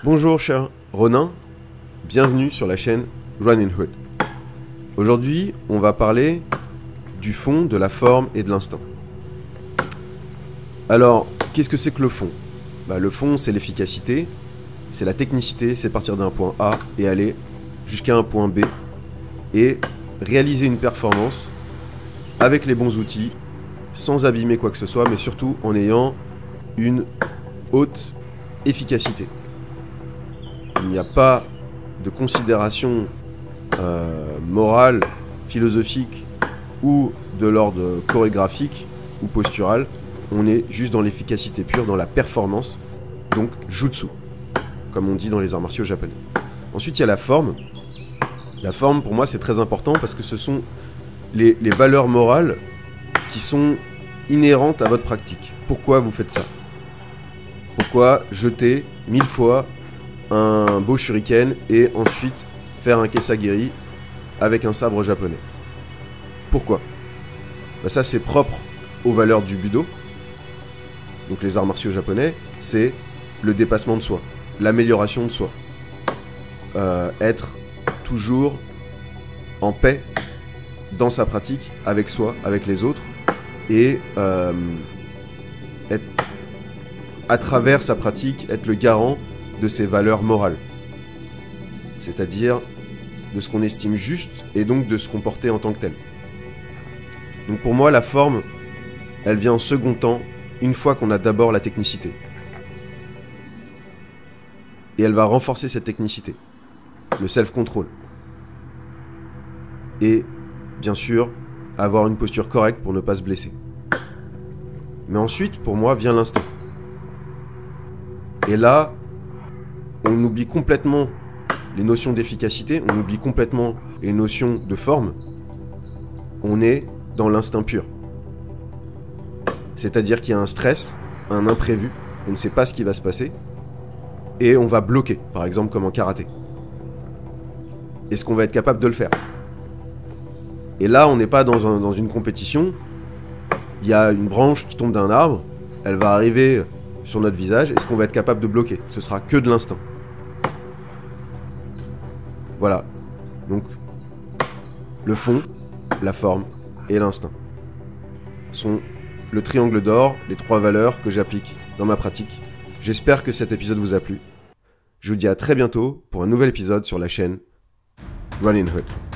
Bonjour cher Ronin, bienvenue sur la chaîne Running Hood. Aujourd'hui, on va parler du fond, de la forme et de l'instinct. Alors, qu'est-ce que c'est que le fond? Le fond, c'est l'efficacité, c'est la technicité, c'est partir d'un point A et aller jusqu'à un point B et réaliser une performance avec les bons outils, sans abîmer quoi que ce soit, mais surtout en ayant une haute efficacité. Il n'y a pas de considération morale, philosophique ou de l'ordre chorégraphique ou postural. On est juste dans l'efficacité pure, dans la performance, donc jutsu, comme on dit dans les arts martiaux japonais. Ensuite, il y a la forme. La forme, pour moi, c'est très important parce que ce sont les valeurs morales qui sont inhérentes à votre pratique. Pourquoi vous faites ça? Pourquoi jeter 1000 fois un beau shuriken et ensuite faire un kesagiri avec un sabre japonais? Pourquoi? Ça, c'est propre aux valeurs du budo. Donc les arts martiaux japonais, c'est le dépassement de soi, l'amélioration de soi. Être toujours en paix dans sa pratique, avec soi, avec les autres, et être, à travers sa pratique, être le garant de ses valeurs morales. C'est-à-dire de ce qu'on estime juste, et donc de se comporter en tant que tel. Donc pour moi, la forme, elle vient en second temps, une fois qu'on a d'abord la technicité. Et elle va renforcer cette technicité, le self-control. Et, bien sûr, avoir une posture correcte pour ne pas se blesser. Mais ensuite, pour moi, vient l'instinct. Et là, on oublie complètement les notions d'efficacité, on oublie complètement les notions de forme. On est dans l'instinct pur. C'est-à-dire qu'il y a un stress, un imprévu, on ne sait pas ce qui va se passer, et on va bloquer, par exemple comme en karaté. Est-ce qu'on va être capable de le faire? Et là, on n'est pas dans une compétition, il y a une branche qui tombe d'un arbre, elle va arriver sur notre visage, est-ce qu'on va être capable de bloquer? Ce sera que de l'instinct. Voilà. Donc, le fond, la forme et l'instinct sont le triangle d'or, les 3 valeurs que j'applique dans ma pratique. J'espère que cet épisode vous a plu. Je vous dis à très bientôt pour un nouvel épisode sur la chaîne Running Hood.